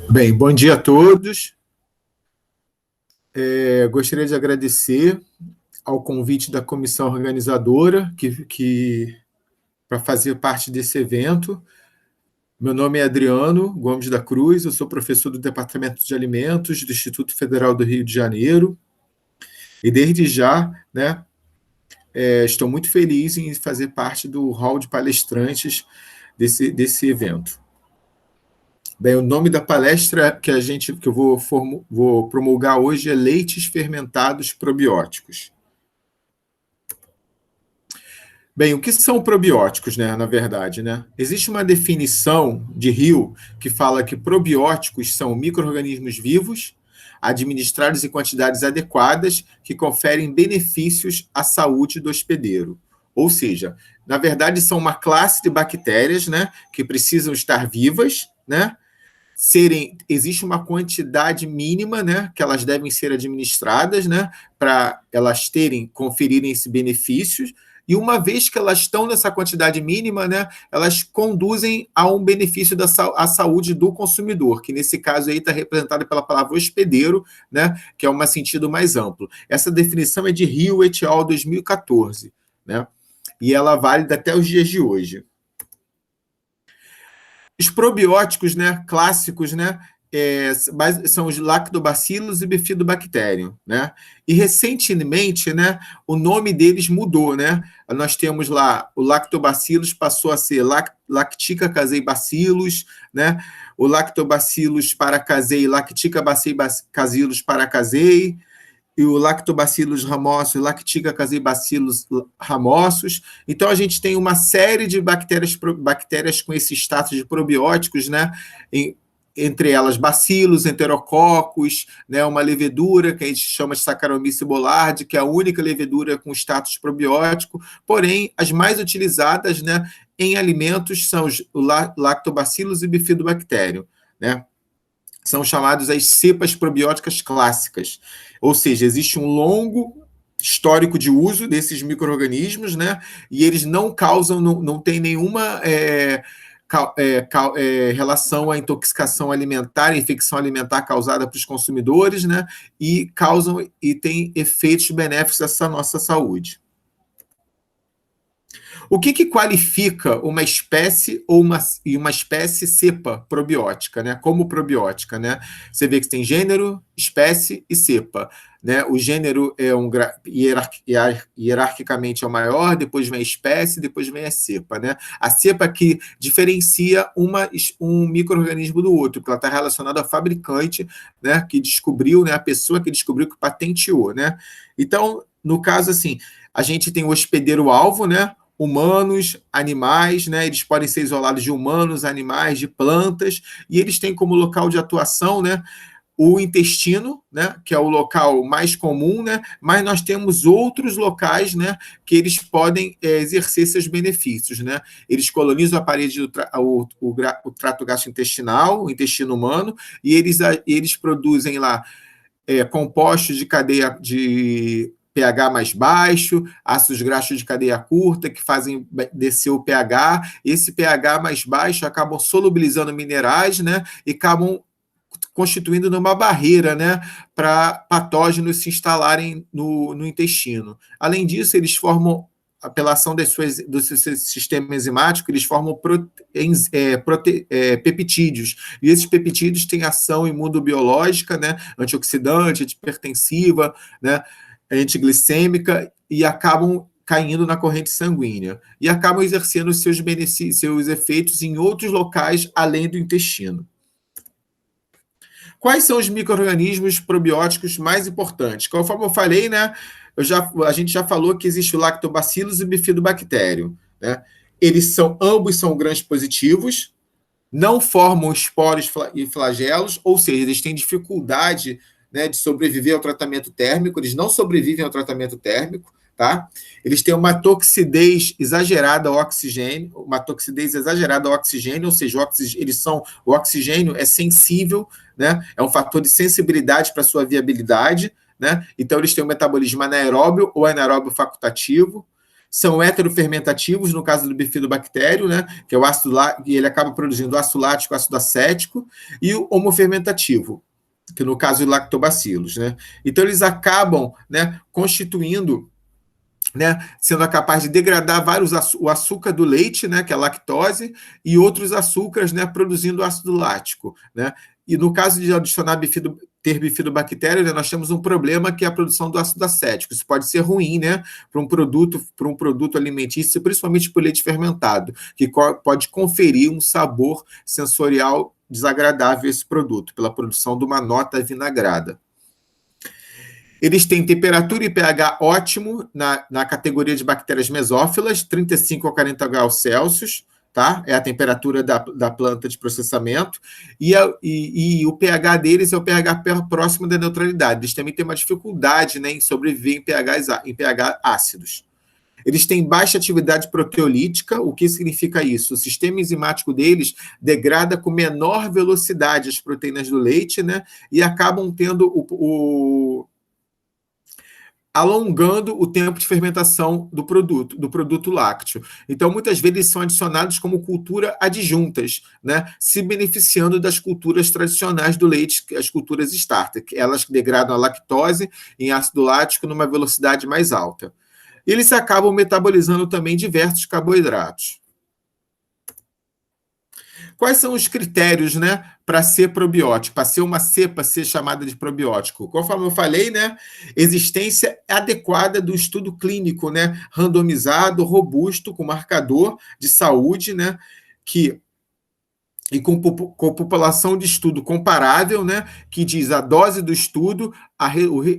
Bem, bom dia a todos. Gostaria de agradecer ao convite da comissão organizadora para fazer parte desse evento. Meu nome é Adriano Gomes da Cruz, eu sou professor do Departamento de Alimentos do Instituto Federal do Rio de Janeiro. E desde já, estou muito feliz em fazer parte do hall de palestrantes desse evento. Bem, o nome da palestra que eu vou promulgar hoje é Leites Fermentados Probióticos. Bem, o que são probióticos, na verdade, Existe uma definição de Hill que fala que probióticos são micro-organismos vivos, administrados em quantidades adequadas, que conferem benefícios à saúde do hospedeiro. Ou seja, na verdade, são uma classe de bactérias, que precisam estar vivas, existe uma quantidade mínima, que elas devem ser administradas, para elas conferirem esse benefício, e uma vez que elas estão nessa quantidade mínima, elas conduzem a um benefício à saúde do consumidor, que nesse caso aí está representado pela palavra hospedeiro, que é um sentido mais amplo. Essa definição é de Hill et al. 2014, e ela é válida até os dias de hoje. Os probióticos, clássicos, são os lactobacillus e bifidobacterium, E recentemente, o nome deles mudou, Nós temos lá o lactobacillus passou a ser lactica casei bacillus, O lactobacillus paracasei, lactica bacillus paracasei, e o lactobacillus ramossus, lactica casei bacillus ramossus. Então, a gente tem uma série de bactérias com esse status de probióticos, entre elas bacilos, enterococos, uma levedura que a gente chama de Saccharomyces boulardii, que é a única levedura com status probiótico, porém, as mais utilizadas, em alimentos são o lactobacillus e bifidobacterium, São chamadas as cepas probióticas clássicas, ou seja, existe um longo histórico de uso desses micro-organismos, e eles não causam, não tem nenhuma relação à intoxicação alimentar, infecção alimentar causada para os consumidores, e têm efeitos benéficos à nossa saúde. O que qualifica uma espécie ou uma espécie cepa probiótica, como probiótica, Você vê que tem gênero, espécie e cepa, O gênero é hierarquicamente é o maior, depois vem a espécie, depois vem a cepa, A cepa que diferencia um micro-organismo do outro, porque ela está relacionada ao fabricante, que descobriu, a pessoa que descobriu, que patenteou, Então, no caso, assim, a gente tem o hospedeiro-alvo, humanos, animais, eles podem ser isolados de humanos, animais, de plantas, e eles têm como local de atuação, o intestino, que é o local mais comum, mas nós temos outros locais, que eles podem exercer seus benefícios, Eles colonizam a parede o trato gastrointestinal, o intestino humano, e eles produzem lá compostos de cadeia de pH mais baixo, ácidos graxos de cadeia curta, que fazem descer o pH. Esse pH mais baixo acabam solubilizando minerais, e acabam constituindo uma barreira, para patógenos se instalarem no intestino. Além disso, eles formam, pela ação do seu sistema enzimático, eles formam peptídeos. E esses peptídeos têm ação imunobiológica, antioxidante, antihipertensiva, antiglicêmica, e acabam caindo na corrente sanguínea, e acabam exercendo seus efeitos em outros locais além do intestino. Quais são os micro-organismos probióticos mais importantes? Conforme eu falei, a gente já falou que existe o lactobacillus e o bifidobacterium, ambos são gram positivos, não formam esporos e flagelos, ou seja, eles têm dificuldade de sobreviver ao tratamento térmico, eles não sobrevivem ao tratamento térmico, tá? Eles têm uma toxidez exagerada ao oxigênio, ou seja, o oxigênio é sensível, é um fator de sensibilidade para a sua viabilidade, Então, eles têm um metabolismo anaeróbio ou anaeróbio facultativo, são heterofermentativos, no caso do bifidobactério, né, que é o ácido e ele acaba produzindo ácido lático, ácido acético, e o homofermentativo, que no caso do lactobacilos, né? Então eles acabam, né, constituindo, né, sendo capaz de degradar o açúcar do leite, né, que é a lactose, e outros açúcares, né, produzindo ácido lático, né? E no caso de adicionar ter bifidobactéria, né, nós temos um problema que é a produção do ácido acético. Isso pode ser ruim, né, para um produto alimentício, principalmente para o leite fermentado, que pode conferir um sabor sensorial desagradável a esse produto, pela produção de uma nota vinagrada. Eles têm temperatura e pH ótimo na categoria de bactérias mesófilas, 35 a 40 graus Celsius, tá? É a temperatura da planta de processamento, e o pH deles é o pH próximo da neutralidade. Eles também têm uma dificuldade, né, em sobreviver em pH ácidos. Eles têm baixa atividade proteolítica. O que significa isso? O sistema enzimático deles degrada com menor velocidade as proteínas do leite, né, e acabam tendo alongando o tempo de fermentação do produto lácteo. Então, muitas vezes são adicionados como cultura adjuntas, né, se beneficiando das culturas tradicionais do leite, as culturas starter, que elas degradam a lactose em ácido lático numa velocidade mais alta. Eles acabam metabolizando também diversos carboidratos. Quais são os critérios, né, para ser probiótico, para ser uma cepa ser chamada de probiótico? Conforme eu falei, né, existência adequada do estudo clínico, né, randomizado, robusto, com marcador de saúde, né, e com população de estudo comparável, né, que diz a dose do estudo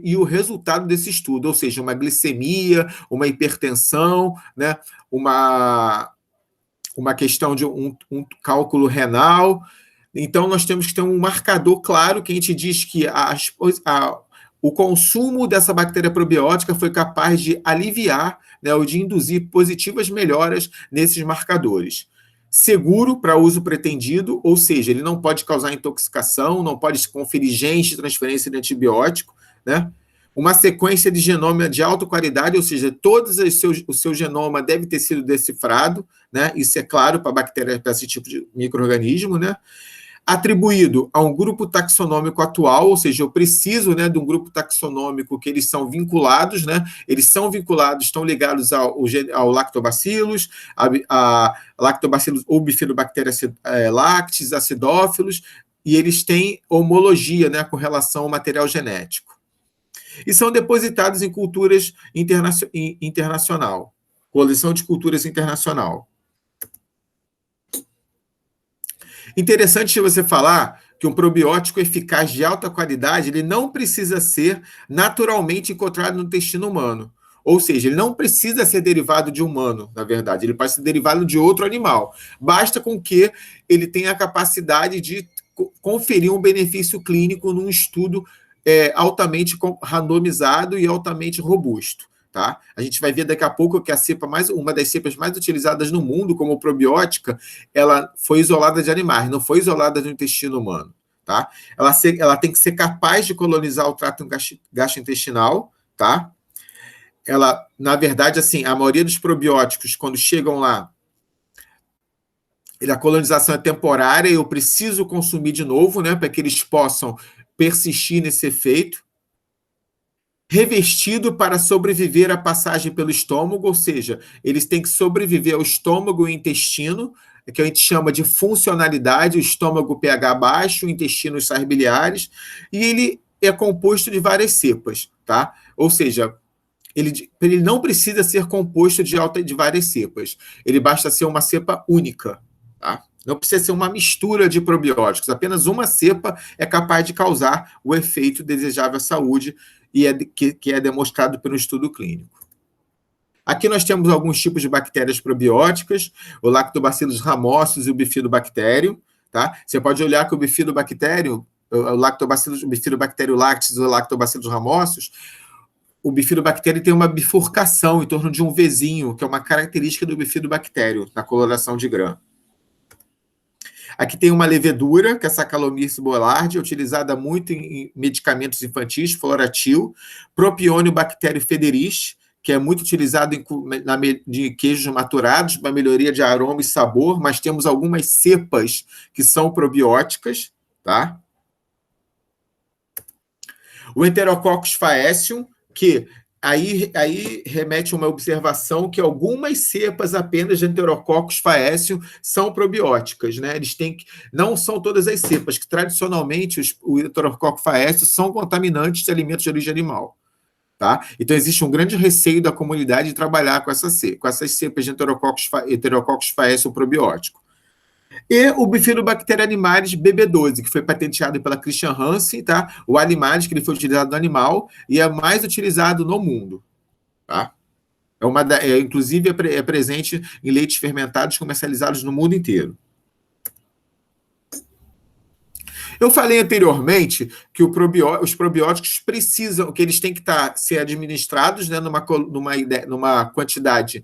e o resultado desse estudo, ou seja, uma glicemia, uma hipertensão, né, uma questão de um cálculo renal. Então, nós temos que ter um marcador claro que a gente diz que o consumo dessa bactéria probiótica foi capaz de aliviar, né, ou de induzir positivas melhoras nesses marcadores. Seguro para uso pretendido, ou seja, ele não pode causar intoxicação, não pode conferir genes de transferência de antibiótico, né? Uma sequência de genoma de alta qualidade, ou seja, o seu genoma deve ter sido decifrado, né? Isso é claro para bactérias, para esse tipo de micro-organismo, né? Atribuído a um grupo taxonômico atual, ou seja, eu preciso, né, de um grupo taxonômico que eles são vinculados, né? Eles são vinculados, estão ligados ao lactobacillus, a lactobacillus ou bifidobactéria lactis, acidófilos, e eles têm homologia, né, com relação ao material genético. E são depositados em culturas internacional, coleção de culturas internacional. Interessante você falar que um probiótico eficaz de alta qualidade, ele não precisa ser naturalmente encontrado no intestino humano. Ou seja, ele não precisa ser derivado de humano, na verdade. Ele pode ser derivado de outro animal. Basta com que ele tenha a capacidade de conferir um benefício clínico num estudo altamente randomizado e altamente robusto. Tá? A gente vai ver daqui a pouco que uma das cepas mais utilizadas no mundo como probiótica, ela foi isolada de animais, não foi isolada do intestino humano. Tá? Ela tem que ser capaz de colonizar o trato gastrointestinal. Tá? Ela, na verdade, assim, a maioria dos probióticos, quando chegam lá, a colonização é temporária e eu preciso consumir de novo, né, para que eles possam persistir nesse efeito. Revestido para sobreviver à passagem pelo estômago, ou seja, eles têm que sobreviver ao estômago e intestino, que a gente chama de funcionalidade, o estômago pH baixo, o intestino os sais biliares, e ele é composto de várias cepas, tá? Ou seja, ele não precisa ser composto de várias cepas, ele basta ser uma cepa única, tá? Não precisa ser uma mistura de probióticos, apenas uma cepa é capaz de causar o efeito desejável à saúde, que é demonstrado pelo estudo clínico. Aqui nós temos alguns tipos de bactérias probióticas, o Lactobacillus rhamnosus e o bifidobactério. Tá? Você pode olhar que o bifidobactério, o bifidobactério lactis ou Lactobacillus rhamnosus, o bifidobactério tem uma bifurcação em torno de um Vzinho, que é uma característica do bifidobactério na coloração de grã. Aqui tem uma levedura, que é a Saccharomyces boulardii, utilizada muito em medicamentos infantis, Floratil, Propionibacterium federis, que é muito utilizado de queijos maturados para melhoria de aroma e sabor, mas temos algumas cepas que são probióticas, tá? O Enterococcus faecium, que aí remete a uma observação que algumas cepas apenas de Enterococcus faecium são probióticas, né? Não são todas as cepas, que tradicionalmente o Enterococcus faecium são contaminantes de alimentos de origem animal. Tá? Então, existe um grande receio da comunidade de trabalhar com essas cepas de Enterococcus faecium probiótico. E o Bifidobacterium animalis BB12, que foi patenteado pela Christian Hansen, tá? O animalis, que ele foi utilizado no animal e é mais utilizado no mundo. Tá? Inclusive, é presente em leites fermentados comercializados no mundo inteiro. Eu falei anteriormente que os probióticos precisam, que eles têm que ser administrados, né, numa quantidade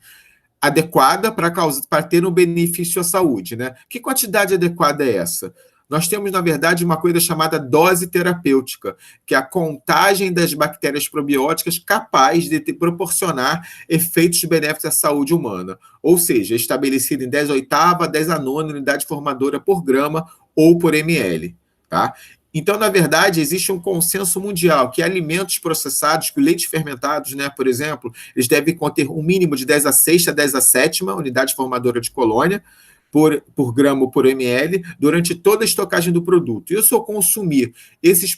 adequada para ter um benefício à saúde, né? Que quantidade adequada é essa? Nós temos, na verdade, uma coisa chamada dose terapêutica, que é a contagem das bactérias probióticas capaz de proporcionar efeitos benéficos à saúde humana. Ou seja, estabelecido em 10/8, 10/9 unidade formadora por grama ou por ml. Tá? Então, na verdade, existe um consenso mundial que alimentos processados, que leites fermentados, né, por exemplo, eles devem conter um mínimo de 10/6 a 10/7 unidade formadora de colônia por grama ou por ml durante toda a estocagem do produto. E se eu consumir esses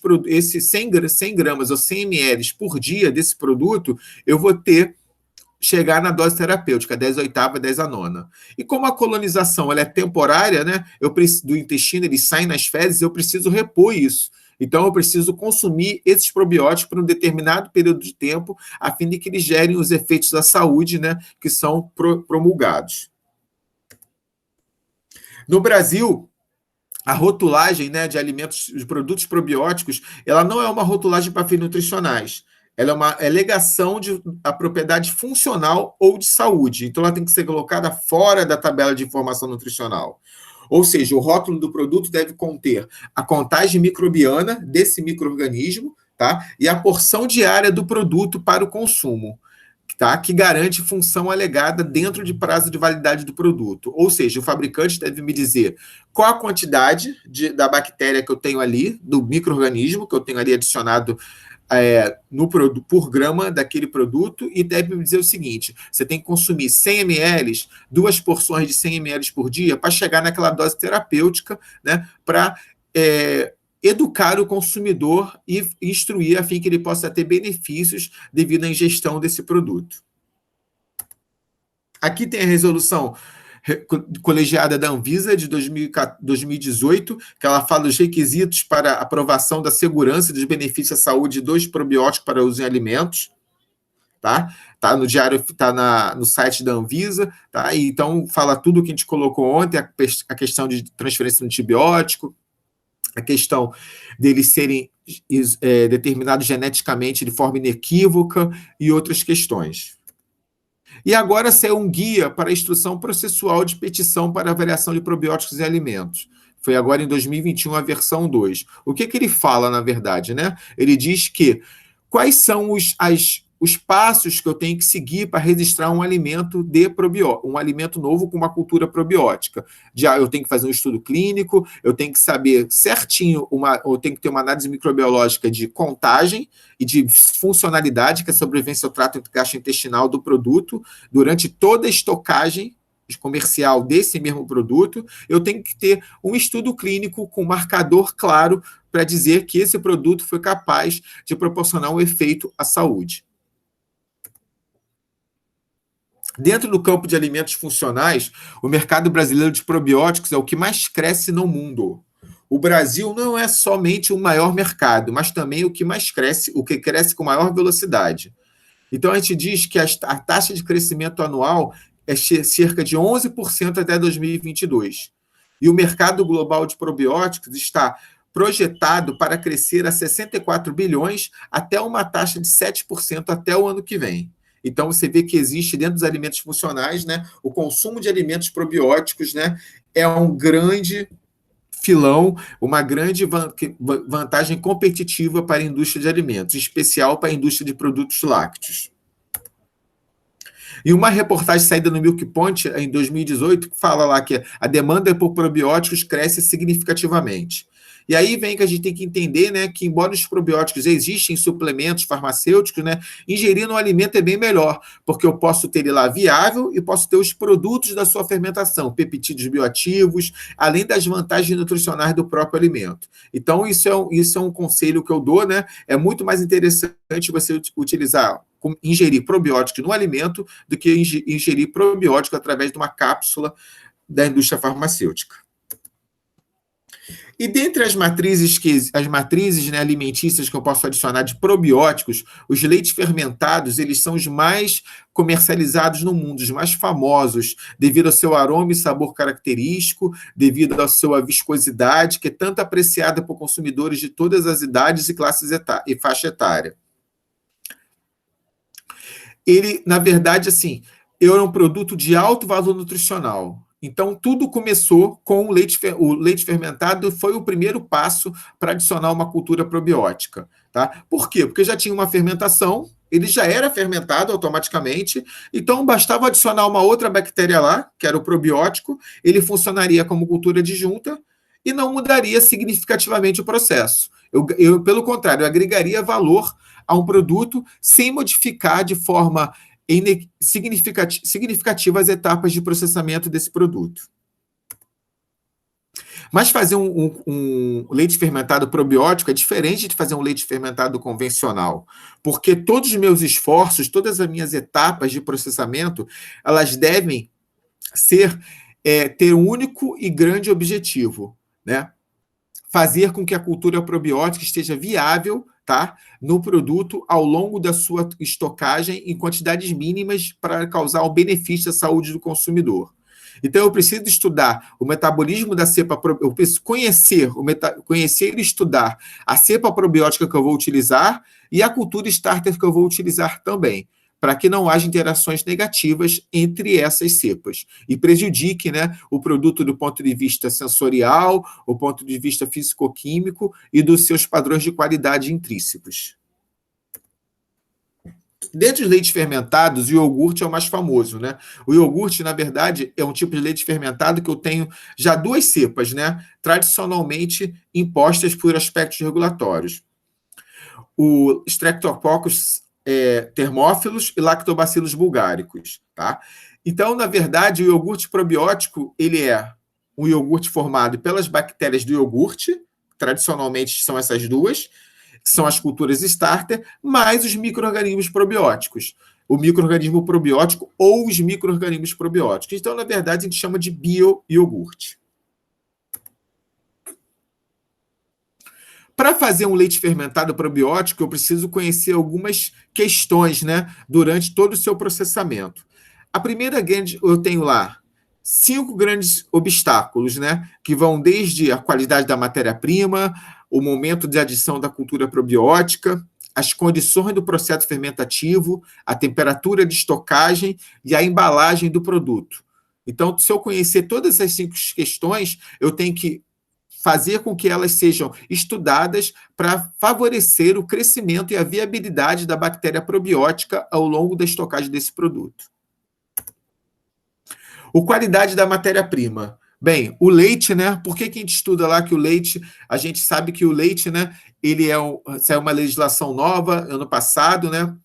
100 gramas ou 100 ml por dia desse produto, eu vou chegar na dose terapêutica, 10/8, 10/9. E como a colonização ela é temporária, né, do intestino, eles saem nas fezes, eu preciso repor isso. Então, eu preciso consumir esses probióticos por um determinado período de tempo, a fim de que eles gerem os efeitos da saúde, né, que são promulgados. No Brasil, a rotulagem, né, de alimentos, de produtos probióticos, ela não é uma rotulagem para fins nutricionais. Ela é uma alegação de a propriedade funcional ou de saúde. Então, ela tem que ser colocada fora da tabela de informação nutricional. Ou seja, o rótulo do produto deve conter a contagem microbiana desse micro-organismo, tá? E a porção diária do produto para o consumo, tá? Que garante função alegada dentro de prazo de validade do produto. Ou seja, o fabricante deve me dizer qual a quantidade da bactéria que eu tenho ali, do micro-organismo que eu tenho ali adicionado por grama daquele produto, e deve me dizer o seguinte: você tem que consumir 100 ml, 2 porções de 100 ml por dia, para chegar naquela dose terapêutica, né, para educar o consumidor e instruir a fim que ele possa ter benefícios devido à ingestão desse produto. Aqui tem a resolução colegiada da Anvisa de 2018, que ela fala dos requisitos para aprovação da segurança e dos benefícios à saúde dos probióticos para uso em alimentos. Tá no diário, tá no site da Anvisa, tá? E então fala tudo o que a gente colocou ontem, a questão de transferência de antibiótico, a questão deles serem determinados geneticamente de forma inequívoca e outras questões. E agora saiu um guia para a instrução processual de petição para avaliação de probióticos em alimentos. Foi agora em 2021 a versão 2. O que ele fala, na verdade, né? Ele diz que quais são os passos que eu tenho que seguir para registrar um alimento um alimento novo com uma cultura probiótica. Eu tenho que fazer um estudo clínico, eu tenho que saber certinho, eu tenho que ter uma análise microbiológica de contagem e de funcionalidade, que é a sobrevivência ao trato gastrointestinal do produto, durante toda a estocagem comercial desse mesmo produto. Eu tenho que ter um estudo clínico com marcador claro para dizer que esse produto foi capaz de proporcionar um efeito à saúde. Dentro do campo de alimentos funcionais, o mercado brasileiro de probióticos é o que mais cresce no mundo. O Brasil não é somente o maior mercado, mas também o que mais cresce, o que cresce com maior velocidade. Então, a gente diz que a taxa de crescimento anual é cerca de 11% até 2022. E o mercado global de probióticos está projetado para crescer a 64 bilhões até uma taxa de 7% até o ano que vem. Então, você vê que existe dentro dos alimentos funcionais, né, o consumo de alimentos probióticos, né, é um grande filão, uma grande vantagem competitiva para a indústria de alimentos, em especial para a indústria de produtos lácteos. E uma reportagem saída no Milk Point, em 2018, fala lá que a demanda por probióticos cresce significativamente. E aí vem que a gente tem que entender, né, que embora os probióticos existem em suplementos farmacêuticos, né, ingerir no alimento é bem melhor, porque eu posso ter ele lá viável e posso ter os produtos da sua fermentação, peptídeos bioativos, além das vantagens nutricionais do próprio alimento. Então, isso é um conselho que eu dou, né? É muito mais interessante você utilizar, ingerir probiótico no alimento do que ingerir probiótico através de uma cápsula da indústria farmacêutica. E dentre as matrizes, né, alimentícias que eu posso adicionar de probióticos, os leites fermentados, eles são os mais comercializados no mundo, os mais famosos, devido ao seu aroma e sabor característico, devido à sua viscosidade, que é tanto apreciada por consumidores de todas as idades e classes e faixa etária. Ele, na verdade, assim, é um produto de alto valor nutricional. Então, tudo começou com o leite fermentado, foi o primeiro passo para adicionar uma cultura probiótica. Tá? Por quê? Porque já tinha uma fermentação, ele já era fermentado automaticamente, então bastava adicionar uma outra bactéria lá, que era o probiótico, ele funcionaria como cultura adjunta e não mudaria significativamente o processo. Pelo contrário, eu agregaria valor a um produto sem modificar de forma significativa as etapas de processamento desse produto. Mas fazer um leite fermentado probiótico é diferente de fazer um leite fermentado convencional, porque todos os meus esforços, todas as minhas etapas de processamento, elas devem ter um único e grande objetivo, né? Fazer com que a cultura probiótica esteja viável, tá, no produto ao longo da sua estocagem em quantidades mínimas para causar um benefício à saúde do consumidor. Então, eu preciso estudar o metabolismo da cepa, eu preciso conhecer e estudar a cepa probiótica que eu vou utilizar e a cultura starter que eu vou utilizar também, para que não haja interações negativas entre essas cepas e prejudique, né, o produto do ponto de vista sensorial, o ponto de vista físico-químico e dos seus padrões de qualidade intrínsecos. Dentre os leites fermentados, o iogurte é o mais famoso, né? O iogurte, na verdade, é um tipo de leite fermentado que eu tenho já duas cepas, né? Tradicionalmente impostas por aspectos regulatórios. O Streptococcus termófilos e lactobacillus bulgaricus, tá? Então, na verdade, o iogurte probiótico, ele é um iogurte formado pelas bactérias do iogurte, tradicionalmente são essas duas, que são as culturas starter, mais os micro-organismos probióticos. O micro-organismo probiótico ou os micro-organismos probióticos. Então, na verdade, a gente chama de bio-iogurte. Para fazer um leite fermentado probiótico, eu preciso conhecer algumas questões, né, durante todo o seu processamento. A primeira grande, eu tenho lá 5 grandes obstáculos, né, que vão desde a qualidade da matéria-prima, o momento de adição da cultura probiótica, as condições do processo fermentativo, a temperatura de estocagem e a embalagem do produto. Então, se eu conhecer todas essas 5 questões, eu tenho que fazer com que elas sejam estudadas para favorecer o crescimento e a viabilidade da bactéria probiótica ao longo da estocagem desse produto. A qualidade da matéria-prima. Bem, o leite, né? Por que a gente estuda lá que o leite, a gente sabe que o leite, né, ele saiu uma legislação nova ano passado, né?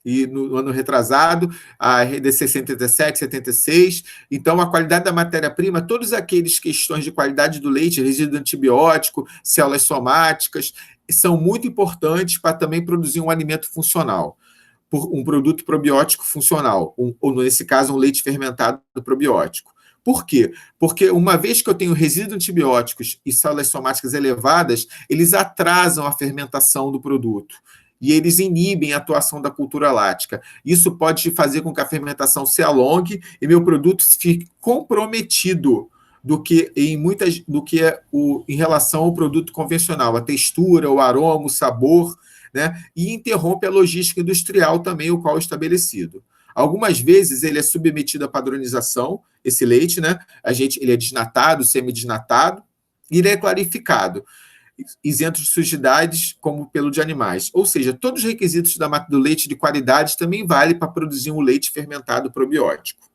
E no ano retrasado, a RDC 177, 76. Então, a qualidade da matéria-prima, todas aquelas questões de qualidade do leite, resíduo antibiótico, células somáticas, são muito importantes para também produzir um alimento funcional, um produto probiótico funcional, ou nesse caso, um leite fermentado probiótico. Por quê? Porque uma vez que eu tenho resíduos antibióticos e células somáticas elevadas, eles atrasam a fermentação do produto e eles inibem a atuação da cultura lática. Isso pode fazer com que a fermentação se alongue e meu produto fique comprometido em relação ao produto convencional, a textura, o aroma, o sabor, né? E interrompe a logística industrial também, o qual é estabelecido. Algumas vezes ele é submetido à padronização, esse leite, né? Ele é desnatado, semidesnatado, e ele é clarificado. isentos de sujidades, como pelo de animais. Ou seja, todos os requisitos do leite de qualidade também vale para produzir um leite fermentado probiótico.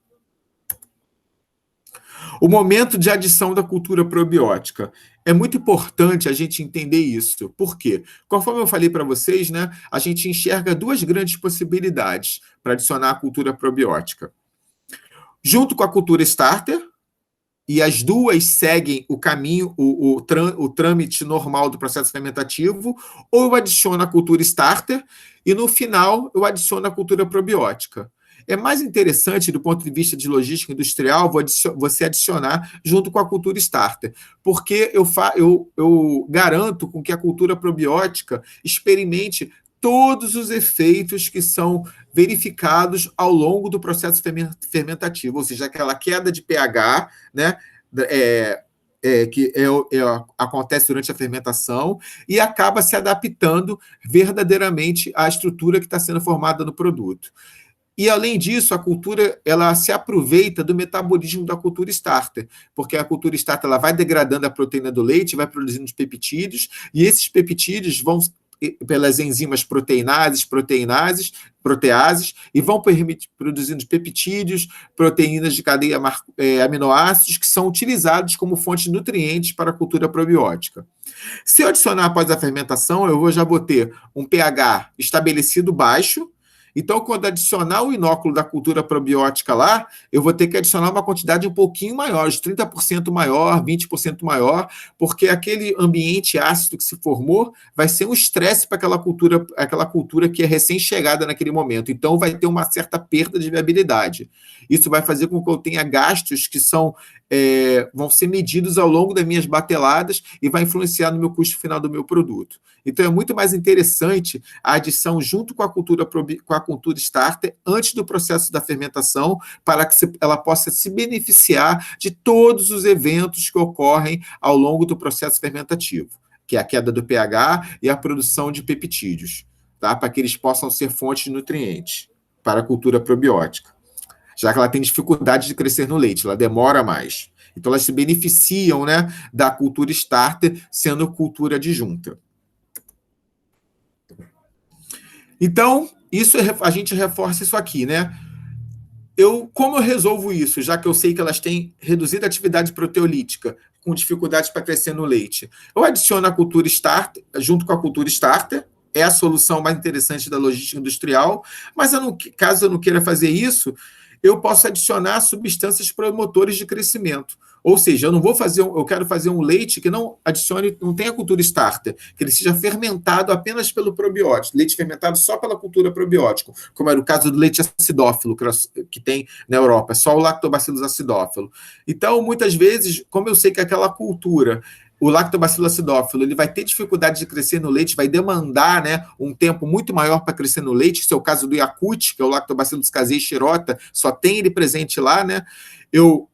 O momento de adição da cultura probiótica. É muito importante a gente entender isso. Por quê? Conforme eu falei para vocês, né, a gente enxerga duas grandes possibilidades para adicionar a cultura probiótica. Junto com a cultura starter, e as duas seguem o caminho, o trâmite normal do processo fermentativo, ou eu adiciono a cultura starter e, no final, eu adiciono a cultura probiótica. É mais interessante, do ponto de vista de logística industrial, você adicionar junto com a cultura starter, porque eu garanto com que a cultura probiótica experimente todos os efeitos que são verificados ao longo do processo fermentativo, ou seja, aquela queda de pH, né, acontece durante a fermentação e acaba se adaptando verdadeiramente à estrutura que está sendo formada no produto. E, além disso, a cultura ela se aproveita do metabolismo da cultura starter, porque a cultura starter ela vai degradando a proteína do leite, vai produzindo os peptídeos, e esses peptídeos vão pelas enzimas proteases, e vão produzindo peptídeos, proteínas de cadeia aminoácidos, que são utilizados como fonte de nutrientes para a cultura probiótica. Se eu adicionar após a fermentação, eu já vou ter um pH estabelecido baixo. Então, quando adicionar o inóculo da cultura probiótica lá, eu vou ter que adicionar uma quantidade um pouquinho maior, de 30% maior, 20% maior, porque aquele ambiente ácido que se formou vai ser um estresse para aquela cultura que é recém-chegada naquele momento. Então, vai ter uma certa perda de viabilidade. Isso vai fazer com que eu tenha gastos que vão ser medidos ao longo das minhas bateladas e vai influenciar no meu custo final do meu produto. Então, é muito mais interessante a adição junto com a cultura starter antes do processo da fermentação, para que ela possa se beneficiar de todos os eventos que ocorrem ao longo do processo fermentativo, que é a queda do pH e a produção de peptídeos, tá? Para que eles possam ser fontes de nutrientes para a cultura probiótica, já que ela tem dificuldade de crescer no leite, ela demora mais. Então, elas se beneficiam, né, da cultura starter sendo cultura adjunta. Então, a gente reforça isso aqui, né? Como eu resolvo isso, já que eu sei que elas têm reduzida atividade proteolítica, com dificuldades para crescer no leite? Eu adiciono a cultura starter, junto com a cultura starter, é a solução mais interessante da logística industrial, mas caso eu não queira fazer isso, eu posso adicionar substâncias promotores de crescimento. Ou seja, eu quero fazer um leite que não tenha cultura starter, que ele seja fermentado apenas pelo probiótico, leite fermentado só pela cultura probiótico, como era o caso do leite acidófilo, que tem na Europa, só o Lactobacillus acidófilo. Então, muitas vezes, como eu sei que aquela cultura, o Lactobacillus acidófilo, ele vai ter dificuldade de crescer no leite, vai demandar, né, um tempo muito maior para crescer no leite. Esse é o caso do Yakut, que é o Lactobacillus casei shirota, só tem ele presente lá, né? Eu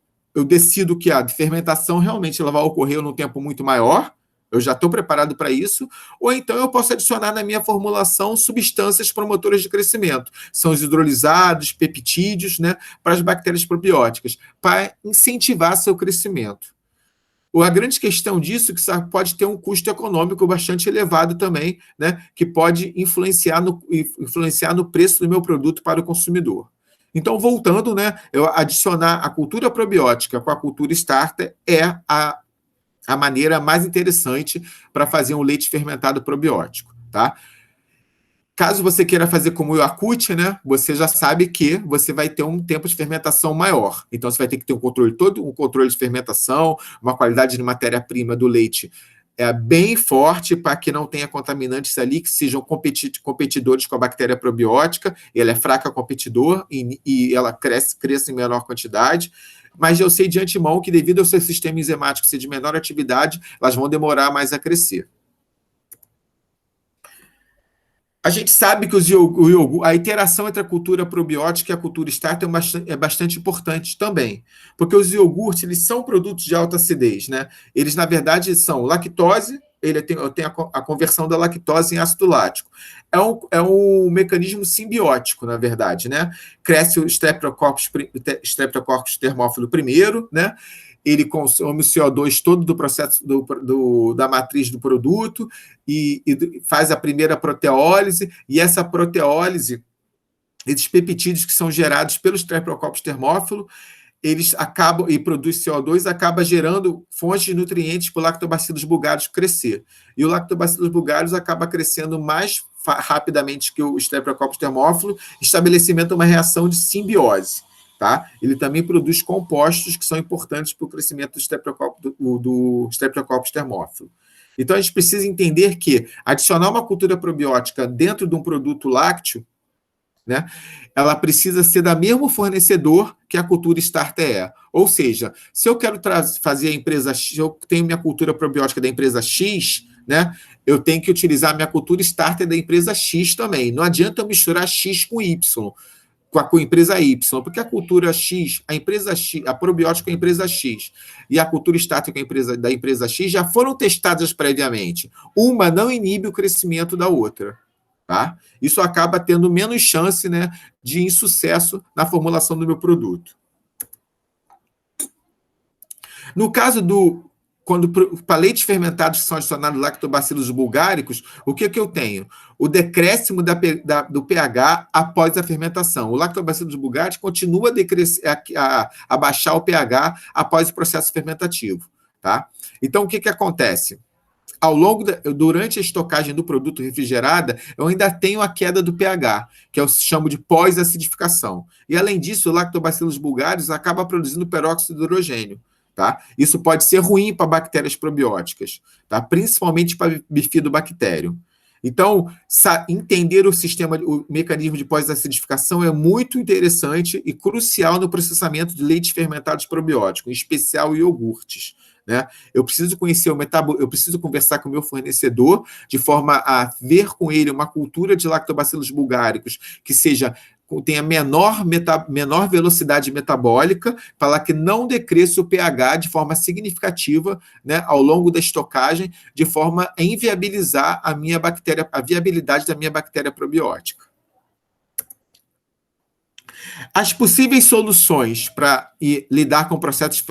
decido que a fermentação realmente ela vai ocorrer num tempo muito maior, eu já estou preparado para isso, ou então eu posso adicionar na minha formulação substâncias promotoras de crescimento, são os hidrolisados, peptídeos, né, para as bactérias probióticas, para incentivar seu crescimento. A grande questão disso é que pode ter um custo econômico bastante elevado também, né, que pode influenciar no preço do meu produto para o consumidor. Então, voltando, né, eu adicionar a cultura probiótica com a cultura starter é a maneira mais interessante para fazer um leite fermentado probiótico, tá? Caso você queira fazer como o Yakut, né, você já sabe que você vai ter um tempo de fermentação maior. Então, você vai ter que ter um controle de fermentação, uma qualidade de matéria-prima do leite bem forte para que não tenha contaminantes ali que sejam competidores com a bactéria probiótica. Ela é fraca competidor e ela cresce em menor quantidade. Mas eu sei de antemão que, devido ao seu sistema enzimático ser de menor atividade, elas vão demorar mais a crescer. A gente sabe que a interação entre a cultura probiótica e a cultura starter é bastante importante também, porque os iogurtes eles são produtos de alta acidez, né? Eles, na verdade, são lactose, ele tem a conversão da lactose em ácido lático. É um mecanismo simbiótico, na verdade, né? Cresce o Streptococcus termófilo primeiro, né? Ele consome o CO2 todo do processo da matriz do produto e faz a primeira proteólise, e essa proteólise, esses peptídeos que são gerados pelo Streptococcus termófilo, eles acabam, e produz CO2, acaba gerando fontes de nutrientes para o Lactobacillus bulgaricus crescer. E o Lactobacillus bulgaricus acaba crescendo mais rapidamente que o Streptococcus termófilo, estabelecimento de uma reação de simbiose. Tá? Ele também produz compostos que são importantes para o crescimento do Streptococcus termófilo. Então, a gente precisa entender que adicionar uma cultura probiótica dentro de um produto lácteo, né, ela precisa ser da mesmo fornecedor que a cultura starter é. Ou seja, se eu quero fazer a empresa X, eu tenho minha cultura probiótica da empresa X, né, eu tenho que utilizar a minha cultura starter da empresa X também. Não adianta eu misturar X com Y, com a empresa Y, porque a cultura X, a empresa X, a probiótica com a empresa X e a cultura starter da empresa X já foram testadas previamente. Uma não inibe o crescimento da outra. Tá? Isso acaba tendo menos chance, né, de insucesso na formulação do meu produto. No caso quando para leites fermentados que são adicionados lactobacillus bulgaricus, o que eu tenho? O decréscimo do pH após a fermentação. O lactobacillus bulgaricus continua a baixar o pH após o processo fermentativo. Tá? Então, o que acontece? Durante a estocagem do produto refrigerada, eu ainda tenho a queda do pH, que eu chamo de pós-acidificação. E, além disso, o Lactobacillus bulgaricus acaba produzindo peróxido de hidrogênio. Tá? Isso pode ser ruim para bactérias probióticas, tá? Principalmente para bifidobactério. Então, entender o mecanismo de pós-acidificação é muito interessante e crucial no processamento de leites fermentados probióticos, em especial iogurtes. Né? Eu preciso conhecer eu preciso conversar com o meu fornecedor de forma a ver com ele uma cultura de lactobacillus bulgaricus que tenha menor velocidade metabólica, para que não decresça o pH de forma significativa, né, ao longo da estocagem, de forma a inviabilizar a viabilidade da minha bactéria probiótica. As possíveis soluções para lidar com o processo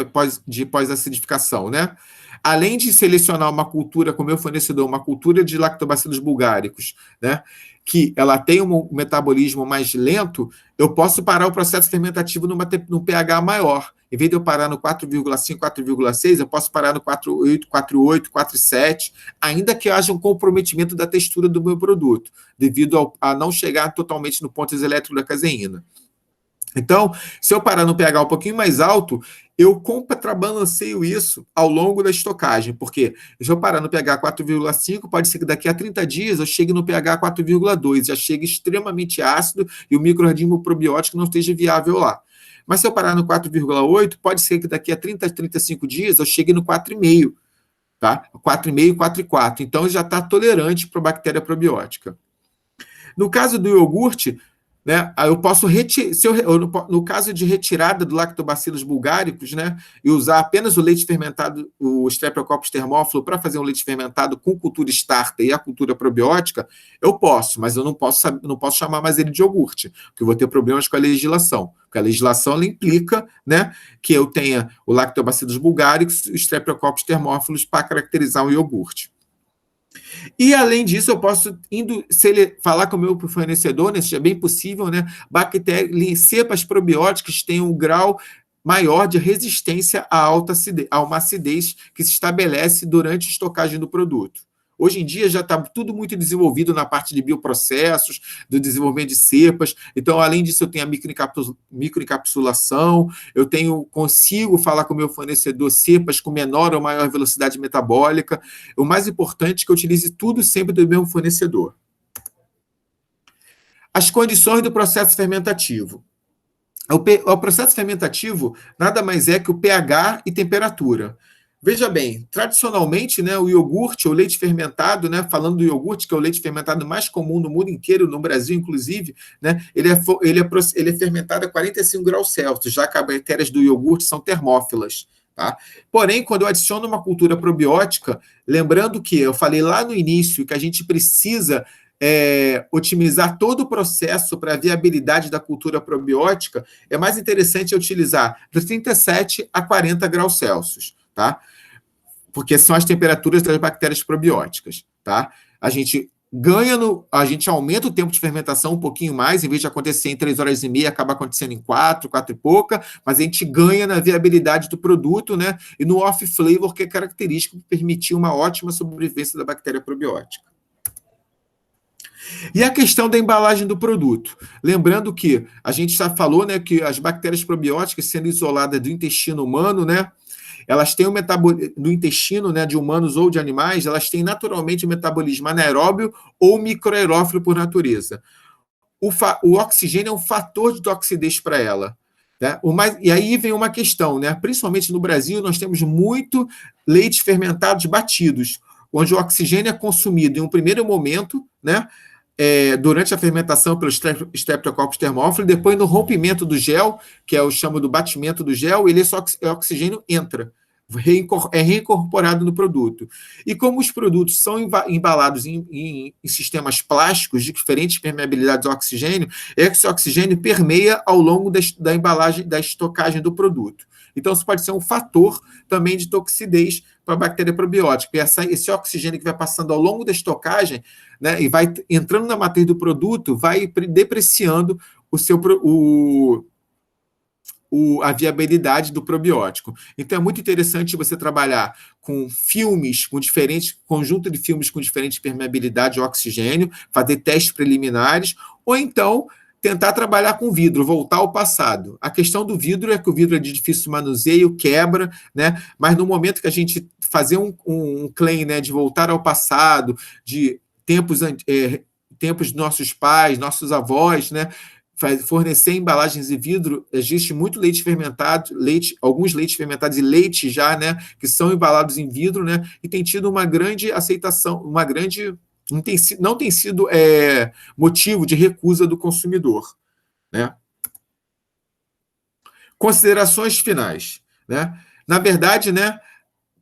de pós-acidificação, né? Além de selecionar uma cultura com o meu fornecedor, uma cultura de lactobacillus bulgaricus, né, que ela tem um metabolismo mais lento, eu posso parar o processo fermentativo num pH maior. Em vez de eu parar no 4,5, 4,6, eu posso parar no 4,8, 4,8, 4,7, ainda que haja um comprometimento da textura do meu produto, devido a não chegar totalmente no ponto elétrico da caseína. Então, se eu parar no pH um pouquinho mais alto, eu contrabalanceio isso ao longo da estocagem, porque se eu parar no pH 4,5, pode ser que daqui a 30 dias eu chegue no pH 4,2, já chegue extremamente ácido e o micro-organismo probiótico não esteja viável lá. Mas se eu parar no 4,8, pode ser que daqui a 30, 35 dias eu chegue no 4,5, tá? 4,5, 4,4. Então, já está tolerante para a bactéria probiótica. No caso do iogurte, né, eu posso no caso de retirada do lactobacillus bulgaricus, né, e usar apenas o leite fermentado, o Streptococcus termófilo, para fazer um leite fermentado com cultura starter e a cultura probiótica, eu posso, mas eu não posso chamar mais ele de iogurte, porque eu vou ter problemas com a legislação. Porque a legislação ela implica, né, que eu tenha o lactobacillus bulgaricus e o Streptococcus termófilos para caracterizar o iogurte. E, além disso, eu posso falar com o meu fornecedor, né, se é bem possível, né, cepas probióticas têm um grau maior de resistência a uma acidez que se estabelece durante a estocagem do produto. Hoje em dia já está tudo muito desenvolvido na parte de bioprocessos, do desenvolvimento de cepas. Então, além disso, eu tenho a microencapsulação, consigo falar com o meu fornecedor cepas com menor ou maior velocidade metabólica. O mais importante é que eu utilize tudo sempre do mesmo fornecedor. As condições do processo fermentativo. O processo fermentativo nada mais é que o pH e temperatura. Veja bem, tradicionalmente, né, o iogurte, o leite fermentado, né, falando do iogurte, que é o leite fermentado mais comum no mundo inteiro, no Brasil inclusive, né, ele é fermentado a 45 graus Celsius, já que as bactérias do iogurte são termófilas. Tá? Porém, quando eu adiciono uma cultura probiótica, lembrando que eu falei lá no início que a gente precisa otimizar todo o processo para a viabilidade da cultura probiótica, é mais interessante utilizar de 37 a 40 graus Celsius, tá? Porque são as temperaturas das bactérias probióticas, tá? A gente aumenta o tempo de fermentação um pouquinho mais, em vez de acontecer em 3 horas e meia, acaba acontecendo em 4 e pouca, mas a gente ganha na viabilidade do produto, né? E no off-flavor, que é característico de permitir uma ótima sobrevivência da bactéria probiótica. E a questão da embalagem do produto. Lembrando que a gente já falou, né, que as bactérias probióticas, sendo isoladas do intestino humano, né, elas têm no intestino, né, de humanos ou de animais, elas têm naturalmente um metabolismo anaeróbio ou microaerófilo por natureza. O oxigênio é um fator de toxidez para ela. Né? E aí vem uma questão, né? Principalmente no Brasil, nós temos muito leite fermentados batidos, onde o oxigênio é consumido em um primeiro momento, né? Durante a fermentação pelo Streptococcus thermophilus, depois no rompimento do gel, que é o chamo do batimento do gel, o oxigênio entra, é reincorporado no produto. E como os produtos são embalados em sistemas plásticos de diferentes permeabilidades ao oxigênio, esse oxigênio permeia ao longo da embalagem, da estocagem do produto. Então, isso pode ser um fator também de toxidez para a bactéria probiótica. E esse oxigênio que vai passando ao longo da estocagem, né, e vai entrando na matriz do produto, vai depreciando a viabilidade do probiótico. Então, é muito interessante você trabalhar com filmes, com conjunto de filmes com diferentes permeabilidades ao oxigênio, fazer testes preliminares, ou então tentar trabalhar com vidro, voltar ao passado. A questão do vidro é que o vidro é de difícil manuseio, quebra, né? Mas no momento que a gente fazer um claim, né, de voltar ao passado, de tempos de nossos pais, nossos avós, né, fornecer embalagens de vidro, existe muito leite fermentado, alguns leites fermentados e leite já, né, que são embalados em vidro, né, e tem tido uma grande aceitação, não tem sido motivo de recusa do consumidor, né? Considerações finais, né? Na verdade, né,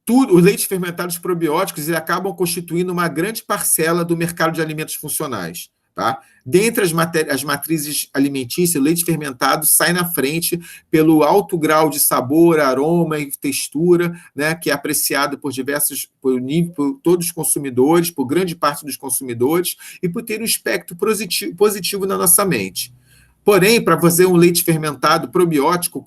os leites fermentados probióticos acabam constituindo uma grande parcela do mercado de alimentos funcionais. Tá? Dentre as matrizes alimentícias, o leite fermentado sai na frente pelo alto grau de sabor, aroma e textura, né, que é apreciado por todos os consumidores, por grande parte dos consumidores, e por ter um espectro positivo na nossa mente. Porém, para fazer um leite fermentado probiótico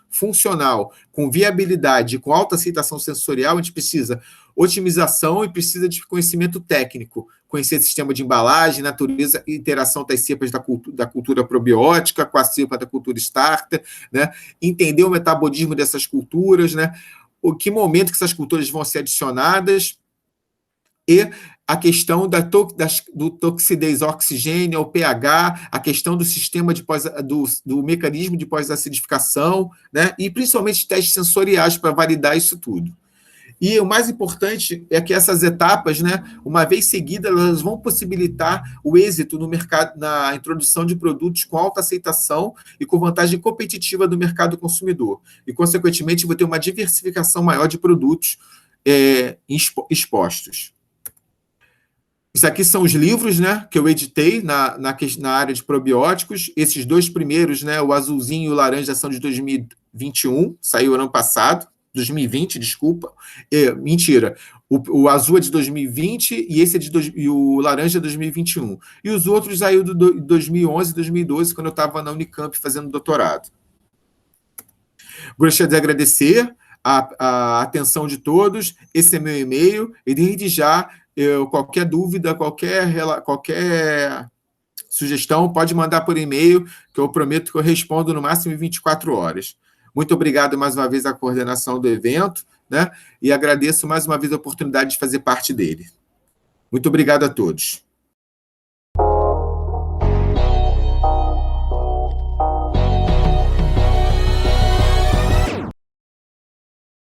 funcional, com viabilidade, com alta aceitação sensorial, a gente precisa otimização e precisa de conhecimento técnico, conhecer sistema de embalagem, natureza e interação das cepas da cultura probiótica com a cepa da cultura starter, né? Entender o metabolismo dessas culturas, né? Que momento que essas culturas vão ser adicionadas, e a questão do toxidez oxigênio, o pH, a questão do sistema do mecanismo de pós-acidificação, né? E principalmente testes sensoriais para validar isso tudo. E o mais importante é que essas etapas, né, uma vez seguidas, elas vão possibilitar o êxito no mercado, na introdução de produtos com alta aceitação e com vantagem competitiva do mercado consumidor. E, consequentemente, vou ter uma diversificação maior de produtos expostos. Isso aqui são os livros, né, que eu editei na área de probióticos. Esses dois primeiros, né, o azulzinho e o laranja, são de 2021, saiu ano passado. 2020, desculpa. Mentira. O azul é de 2020 e o laranja é de 2021. E os outros saiu de 2011 e 2012, quando eu estava na Unicamp fazendo doutorado. Gostaria de agradecer a atenção de todos. Esse é meu e-mail. E desde já, qualquer dúvida, qualquer sugestão, pode mandar por e-mail, que eu prometo que eu respondo no máximo em 24 horas. Muito obrigado mais uma vez à coordenação do evento, né? E agradeço mais uma vez a oportunidade de fazer parte dele. Muito obrigado a todos.